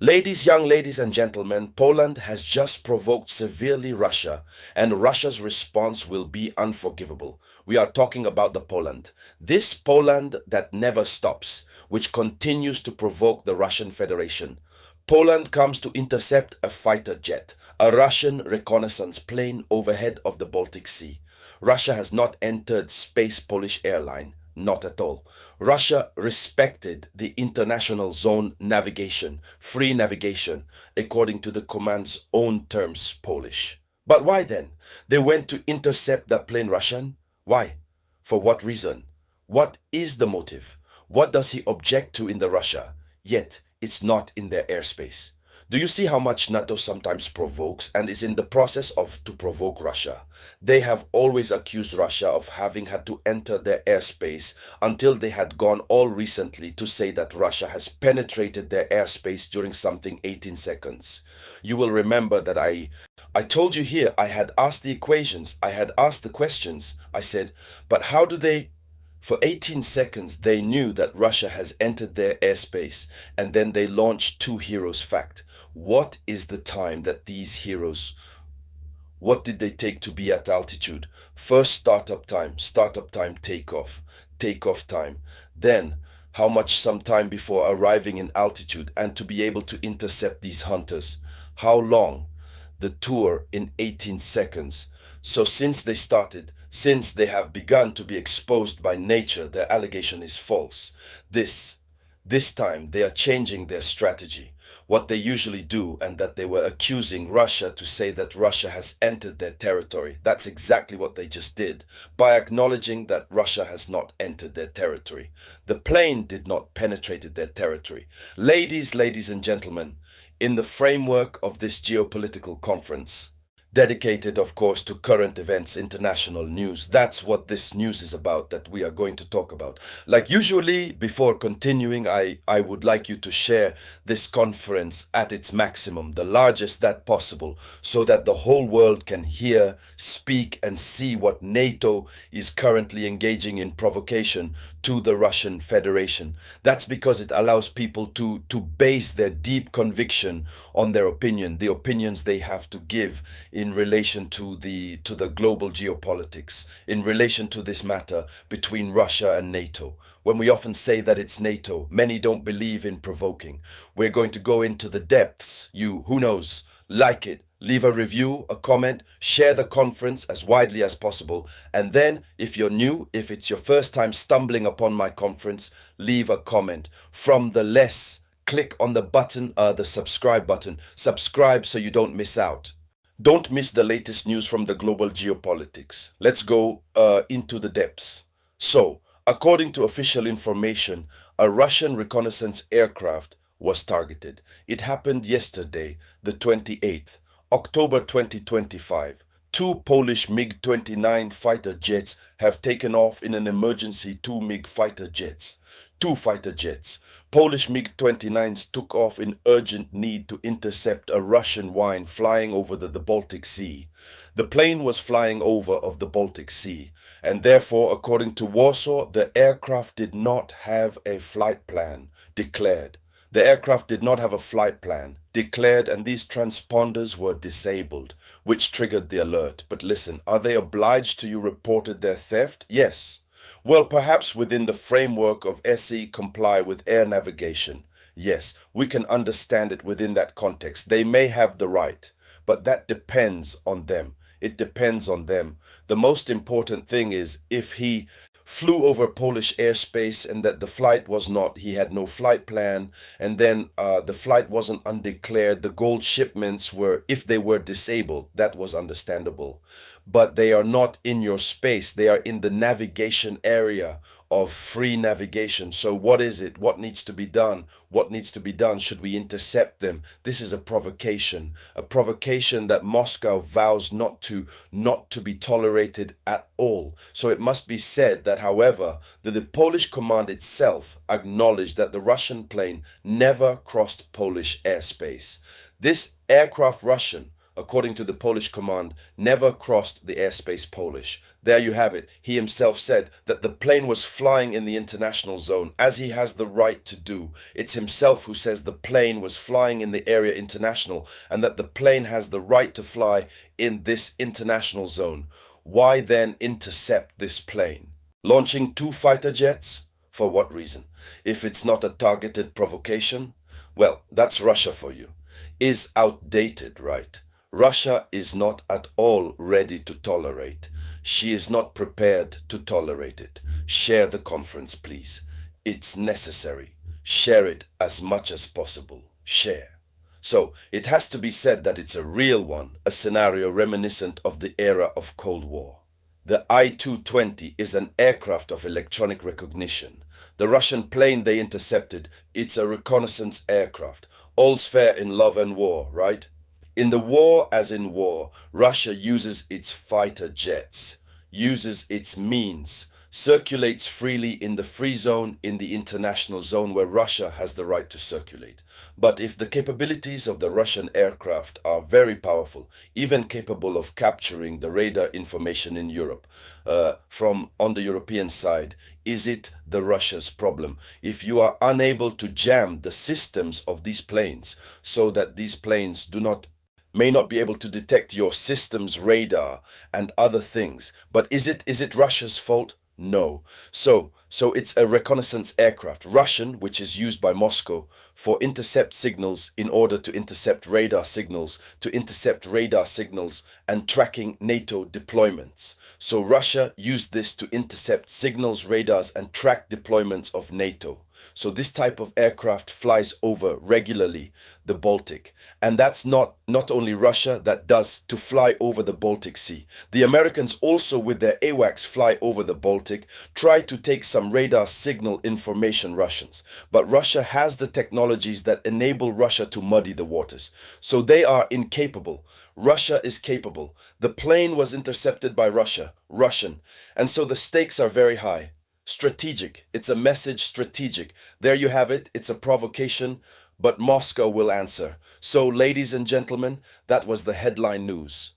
Young ladies and gentlemen, Poland has just provoked severely Russia, and Russia's response will be unforgivable. We are talking about the Poland. This Poland that never stops, which continues to provoke the Russian Federation. Poland comes to intercept a fighter jet, a Russian reconnaissance plane overhead of the Baltic Sea. Russia has not entered space Polish airline. Not at all. Russia respected the international zone navigation, free navigation, according to the command's own terms, Polish. But why then? They went to intercept that plane Russian? Why? For what reason? What is the motive? What does he object to in the Russia? Yet it's not in their airspace. Do you see how much NATO sometimes provokes and is in the process of to provoke Russia? They have always accused Russia of having had to enter their airspace until they had gone all recently to say that Russia has penetrated their airspace during something 18 seconds. You will remember that I told you here I had asked the equations, I had asked the questions. I said, but how do they... For 18 seconds, they knew that Russia has entered their airspace, and then they launched two heroes fact. What is the time that these heroes, what did they take to be at altitude? First, startup time, takeoff time. Then, how much some time before arriving in altitude and to be able to intercept these hunters? How long? The tour in 18 seconds. So since they have begun to be exposed by nature, their allegation is false. This time they are changing their strategy. What they usually do, and that they were accusing Russia to say that Russia has entered their territory. That's exactly what they just did, by acknowledging that Russia has not entered their territory. The plane did not penetrate their territory. Ladies and gentlemen, in the framework of this geopolitical conference, dedicated, of course, to current events, international news. That's what this news is about, that we are going to talk about. Like usually, before continuing, I would like you to share this conference at its maximum, the largest that possible, so that the whole world can hear, speak, and see what NATO is currently engaging in provocation to the Russian Federation. That's because it allows people to base their deep conviction on their opinion, the opinions they have to give in relation to the global geopolitics, in relation to this matter between Russia and NATO. When we often say that it's NATO, many don't believe in provoking. We're going to go into the depths. Who knows, like it, leave a review, a comment, share the conference as widely as possible. And then, if you're new, if it's your first time stumbling upon my conference, leave a comment. From the less, click on the button, the subscribe button. Subscribe so you don't miss out. Don't miss the latest news from the global geopolitics. Let's go into the depths. So, according to official information, a Russian reconnaissance aircraft was targeted. It happened yesterday, the 28th, October 2025. Two Polish MiG-29 fighter jets have taken off in an emergency. Two fighter jets. Polish MiG-29s took off in urgent need to intercept a Russian wine flying over the Baltic Sea. The plane was flying over of the Baltic Sea, and therefore, according to Warsaw, the aircraft did not have a flight plan declared. The aircraft did not have a flight plan declared, and these transponders were disabled, which triggered the alert. But listen, are they obliged to you reported their theft? Yes. Well, perhaps within the framework of SE comply with air navigation. Yes, we can understand it within that context. They may have the right, but that depends on them. It depends on them. The most important thing is if he flew over Polish airspace and that the flight was not, he had no flight plan, and then the flight wasn't undeclared, the gold shipments were, if they were disabled, that was understandable. But they are not in your space, they are in the navigation area of free navigation. So what is it? What needs to be done? What needs to be done? Should we intercept them? This is a provocation that Moscow vows not to be tolerated at all. So it must be said that, however, the Polish command itself acknowledged that the Russian plane never crossed Polish airspace. This aircraft Russian according to the Polish command, never crossed the airspace Polish. There you have it. He himself said that the plane was flying in the international zone, as he has the right to do. It's himself who says the plane was flying in the area international, and that the plane has the right to fly in this international zone. Why then intercept this plane? Launching 2 fighter jets? For what reason? If it's not a targeted provocation? Well, that's Russia for you. Is outdated, right? Russia is not at all ready to tolerate. She is not prepared to tolerate it. Share the conference, please. It's necessary. Share it as much as possible. Share. So, it has to be said that it's a real one, a scenario reminiscent of the era of Cold War. The I-220 is an aircraft of electronic recognition. The Russian plane they intercepted, it's a reconnaissance aircraft. All's fair in love and war, right? In the war as in war, Russia uses its fighter jets, uses its means, circulates freely in the free zone, in the international zone where Russia has the right to circulate. But if the capabilities of the Russian aircraft are very powerful, even capable of capturing the radar information in Europe, from on the European side, is it the Russia's problem? If you are unable to jam the systems of these planes so that these planes may not be able to detect your system's radar and other things, but is it Russia's fault? No. So it's a reconnaissance aircraft, Russian, which is used by Moscow for intercept signals in order to intercept radar signals, and tracking NATO deployments. So Russia used this to intercept signals, radars, and track deployments of NATO. So this type of aircraft flies over regularly the Baltic. And that's not only Russia that does to fly over the Baltic Sea. The Americans also with their AWACS fly over the Baltic, try to take some radar signal information Russians. But Russia has the technologies that enable Russia to muddy the waters. So they are incapable. Russia is capable. The plane was intercepted by Russia, Russian. And so the stakes are very high. Strategic. It's a message strategic. There you have it. It's a provocation, but Moscow will answer. So, ladies and gentlemen, that was the headline news.